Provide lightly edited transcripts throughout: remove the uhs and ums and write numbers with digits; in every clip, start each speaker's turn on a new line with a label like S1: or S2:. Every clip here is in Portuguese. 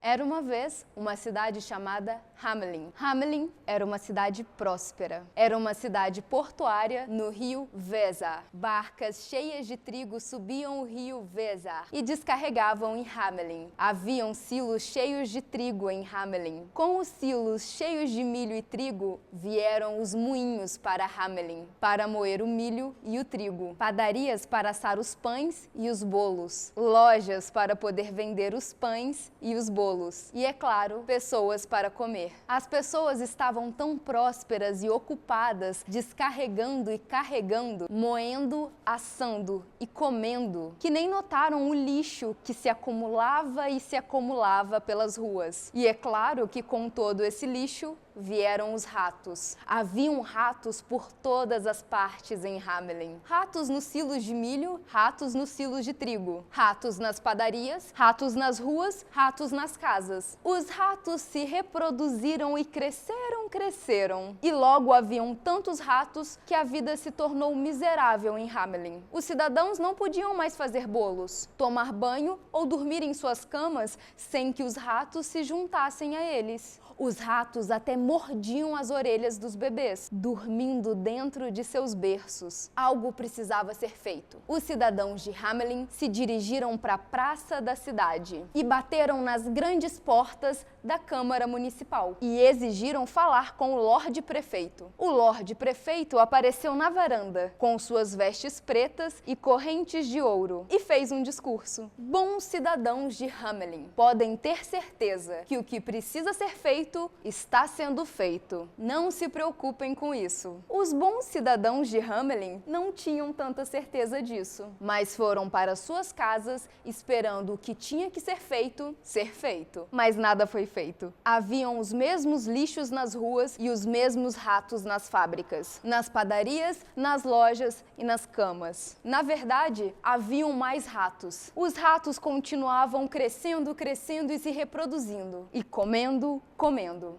S1: Era uma vez uma cidade chamada Hamelin. Hamelin era uma cidade próspera. Era uma cidade portuária no rio Weser. Barcas cheias de trigo subiam o rio Weser e descarregavam em Hamelin. Haviam silos cheios de trigo em Hamelin. Com os silos cheios de milho e trigo, vieram os moinhos para Hamelin, para moer o milho e o trigo. Padarias para assar os pães e os bolos. Lojas para poder vender os pães e os bolos. E, é claro, pessoas para comer. As pessoas estavam tão prósperas e ocupadas, descarregando e carregando, moendo, assando e comendo, que nem notaram o lixo que se acumulava e se acumulava pelas ruas. E é claro que com todo esse lixo, vieram os ratos. Haviam ratos por todas as partes em Hamelin. Ratos nos silos de milho, ratos nos silos de trigo. Ratos nas padarias, ratos nas ruas, ratos nas casas. Os ratos se reproduziram e cresceram. E logo haviam tantos ratos que a vida se tornou miserável em Hamelin. Os cidadãos não podiam mais fazer bolos, tomar banho ou dormir em suas camas sem que os ratos se juntassem a eles. Os ratos até mordiam as orelhas dos bebês, dormindo dentro de seus berços. Algo precisava ser feito. Os cidadãos de Hamelin se dirigiram para a praça da cidade e bateram nas grandes portas da Câmara Municipal e exigiram falar com o Lorde Prefeito. O Lorde Prefeito apareceu na varanda, com suas vestes pretas e correntes de ouro, e fez um discurso. Bons cidadãos de Hamelin, podem ter certeza que o que precisa ser feito está sendo feito. Não se preocupem com isso. Os bons cidadãos de Hamelin não tinham tanta certeza disso, mas foram para suas casas esperando o que tinha que ser feito. Mas nada foi feito. Haviam os mesmos lixos nas ruas e os mesmos ratos nas fábricas, nas padarias, nas lojas e nas camas. Na verdade, haviam mais ratos. Os ratos continuavam crescendo e se reproduzindo e comendo.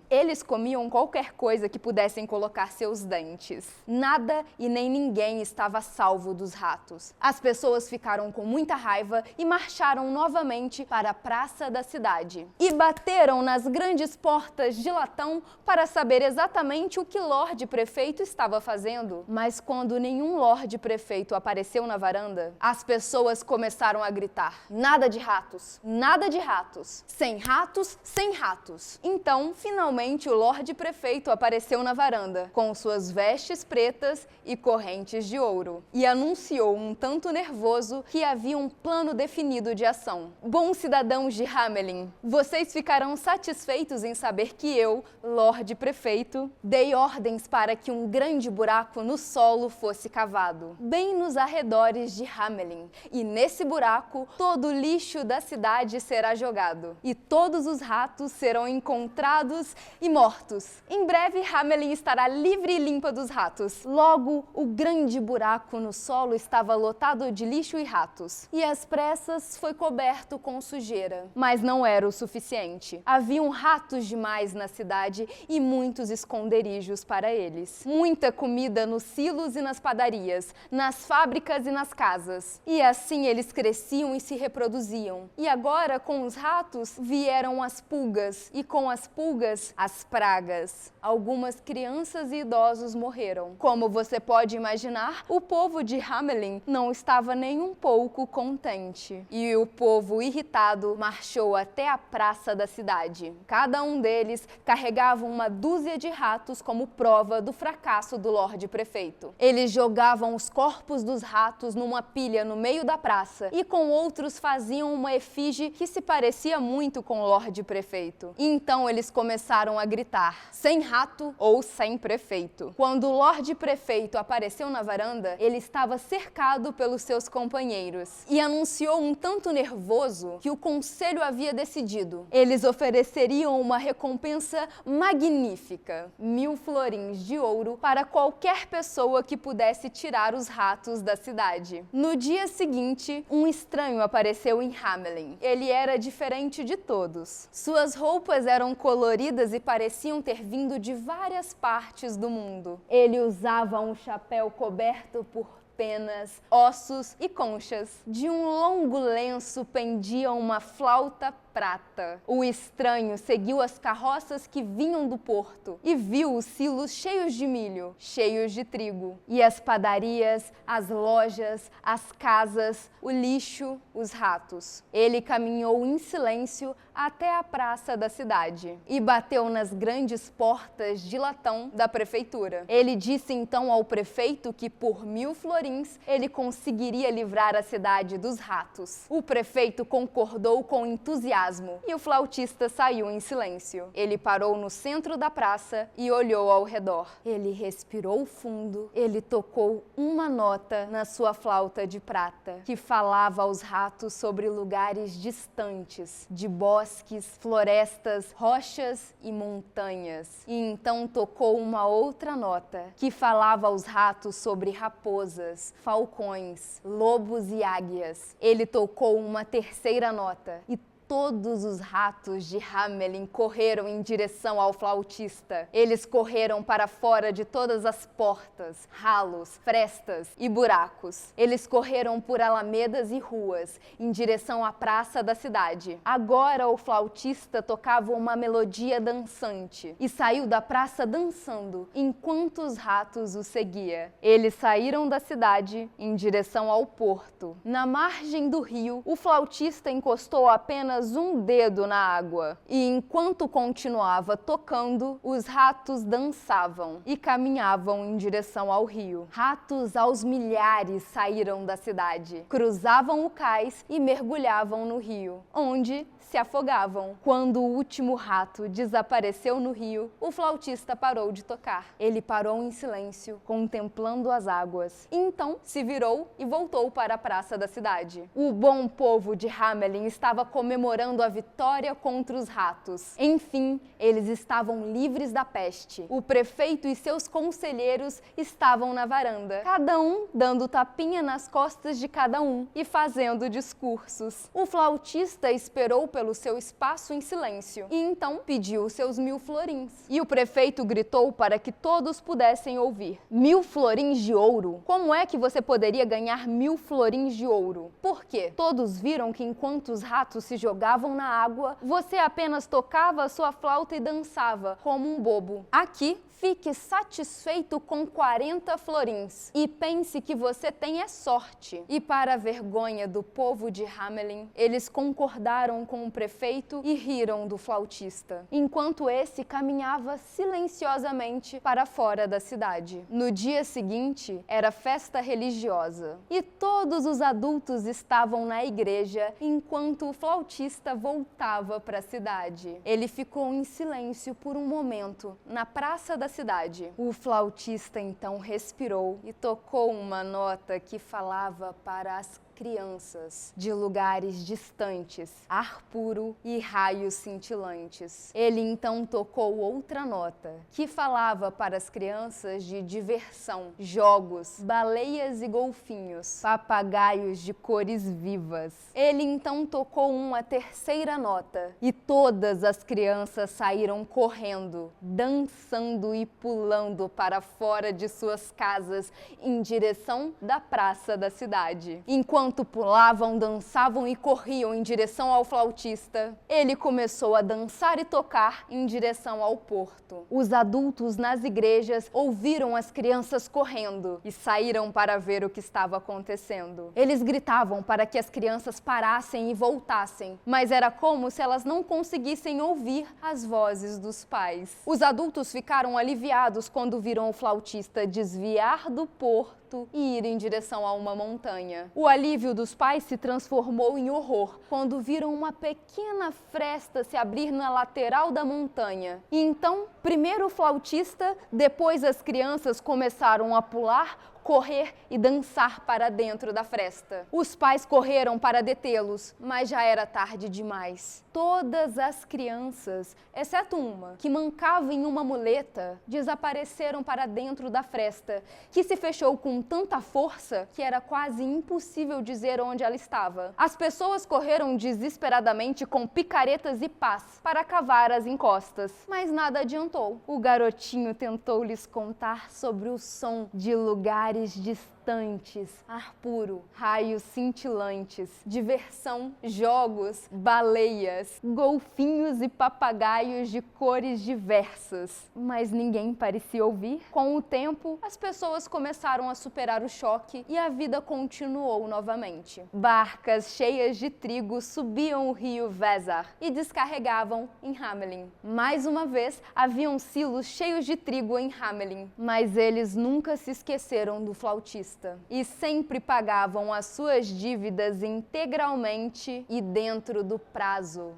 S1: Eles comiam qualquer coisa que pudessem colocar seus dentes. Nada e nem ninguém estava salvo dos ratos. As pessoas ficaram com muita raiva e marcharam novamente para a praça da cidade. E bateram nas grandes portas de latão para saber exatamente o que Lorde Prefeito estava fazendo. Mas quando nenhum Lorde Prefeito apareceu na varanda, as pessoas começaram a gritar: nada de ratos, nada de ratos, sem ratos, sem ratos. Então, finalmente, o Lorde Prefeito apareceu na varanda, com suas vestes pretas e correntes de ouro, e anunciou um tanto nervoso que havia um plano definido de ação. Bons cidadãos de Hamelin, vocês ficarão satisfeitos em saber que eu, Lorde Prefeito, dei ordens para que um grande buraco no solo fosse cavado, bem nos arredores de Hamelin, e nesse buraco todo o lixo da cidade será jogado, e todos os ratos serão encontrados e mortos. Em breve, Hamelin estará livre e limpa dos ratos. Logo, o grande buraco no solo estava lotado de lixo e ratos, e às pressas foi coberto com sujeira. Mas não era o suficiente. Haviam ratos demais na cidade e muitos esconderijos para eles. Muita comida nos silos e nas padarias, nas fábricas e nas casas. E assim eles cresciam e se reproduziam. E agora, com os ratos, vieram as pulgas, e com as pulgas, as pragas. Algumas crianças e idosos morreram. Como você pode imaginar, o povo de Hamelin não estava nem um pouco contente. E o povo irritado marchou até a praça da cidade. Cada um deles carregava uma dúzia de ratos como prova do fracasso do Lorde Prefeito. Eles jogavam os corpos dos ratos numa pilha no meio da praça e com outros faziam uma efígie que se parecia muito com o Lorde Prefeito. E então eles começaram a gritar: sem rato ou sem prefeito. Quando o Lorde Prefeito apareceu na varanda, ele estava cercado pelos seus companheiros e anunciou um tanto nervoso que o conselho havia decidido. Eles ofereceriam uma recompensa magnífica: 1000 florins de ouro para qualquer pessoa que pudesse tirar os ratos da cidade. No dia seguinte, um estranho apareceu em Hamelin. Ele era diferente de todos. Suas roupas eram coloridas e pareciam ter vindo de várias partes do mundo. Ele usava um chapéu coberto por penas, ossos e conchas. De um longo lenço pendia uma flauta prata. O estranho seguiu as carroças que vinham do porto e viu os silos cheios de milho, cheios de trigo, e as padarias, as lojas, as casas, o lixo, os ratos. Ele caminhou em silêncio até a praça da cidade e bateu nas grandes portas de latão da prefeitura. Ele disse então ao prefeito que por 1000 florins ele conseguiria livrar a cidade dos ratos. O prefeito concordou com entusiasmo e o flautista saiu em silêncio. Ele parou no centro da praça e olhou ao redor. Ele respirou fundo, ele tocou uma nota na sua flauta de prata, que falava aos ratos sobre lugares distantes, de bosques, florestas, rochas e montanhas. E então tocou uma outra nota, que falava aos ratos sobre raposas, falcões, lobos e águias. Ele tocou uma terceira nota e todos os ratos de Hamelin correram em direção ao flautista. Eles correram para fora de todas as portas, ralos, frestas e buracos. Eles correram por alamedas e ruas, em direção à praça da cidade. Agora o flautista tocava uma melodia dançante e saiu da praça dançando, enquanto os ratos o seguiam. Eles saíram da cidade em direção ao porto. Na margem do rio, o flautista encostou apenas um dedo na água, e enquanto continuava tocando, os ratos dançavam e caminhavam em direção ao rio. Ratos aos milhares saíram da cidade, cruzavam o cais e mergulhavam no rio, onde se afogavam. Quando o último rato desapareceu no rio, o flautista parou de tocar. Ele parou em silêncio, contemplando as águas. E então se virou e voltou para a praça da cidade. O bom povo de Hamelin estava comemorando a vitória contra os ratos. Enfim, eles estavam livres da peste. O prefeito e seus conselheiros estavam na varanda, cada um dando tapinha nas costas de cada um e fazendo discursos. O flautista esperou pelo seu espaço em silêncio e então pediu seus 1000 florins. E o prefeito gritou para que todos pudessem ouvir: 1000 florins de ouro? Como é que você poderia ganhar 1000 florins de ouro? Por quê? Todos viram que enquanto os ratos se jogavam na água, você apenas tocava a sua flauta e dançava como um bobo. Aqui, fique satisfeito com 40 florins e pense que você tem sorte. E para a vergonha do povo de Hamelin, eles concordaram com o prefeito e riram do flautista, enquanto esse caminhava silenciosamente para fora da cidade. No dia seguinte, era festa religiosa e todos os adultos estavam na igreja enquanto o flautista voltava para a cidade. Ele ficou em silêncio por um momento na praça da cidade. O flautista então respirou e tocou uma nota que falava para as crianças de lugares distantes, ar puro e raios cintilantes. Ele então tocou outra nota, que falava para as crianças de diversão, jogos, baleias e golfinhos, papagaios de cores vivas. Ele então tocou uma terceira nota e todas as crianças saíram correndo, dançando e pulando para fora de suas casas em direção da praça da cidade. Enquanto pulavam, dançavam e corriam em direção ao flautista, ele começou a dançar e tocar em direção ao porto. Os adultos nas igrejas ouviram as crianças correndo e saíram para ver o que estava acontecendo. Eles gritavam para que as crianças parassem e voltassem, mas era como se elas não conseguissem ouvir as vozes dos pais. Os adultos ficaram aliviados quando viram o flautista desviar do porto e ir em direção a uma montanha. O alívio dos pais se transformou em horror quando viram uma pequena fresta se abrir na lateral da montanha. E então, primeiro o flautista, depois as crianças começaram a pular, correr e dançar para dentro da fresta. Os pais correram para detê-los, mas já era tarde demais. Todas as crianças, exceto uma, que mancava em uma muleta, desapareceram para dentro da fresta, que se fechou com tanta força que era quase impossível dizer onde ela estava. As pessoas correram desesperadamente com picaretas e pás para cavar as encostas, mas nada adiantou. O garotinho tentou lhes contar sobre o som de lugares distantes saltantes, ar puro, raios cintilantes, diversão, jogos, baleias, golfinhos e papagaios de cores diversas. Mas ninguém parecia ouvir. Com o tempo, as pessoas começaram a superar o choque e a vida continuou novamente. Barcas cheias de trigo subiam o rio Vezar e descarregavam em Hamelin. Mais uma vez, haviam silos cheios de trigo em Hamelin, mas eles nunca se esqueceram do flautista e sempre pagavam as suas dívidas integralmente e dentro do prazo.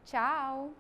S1: Tchau!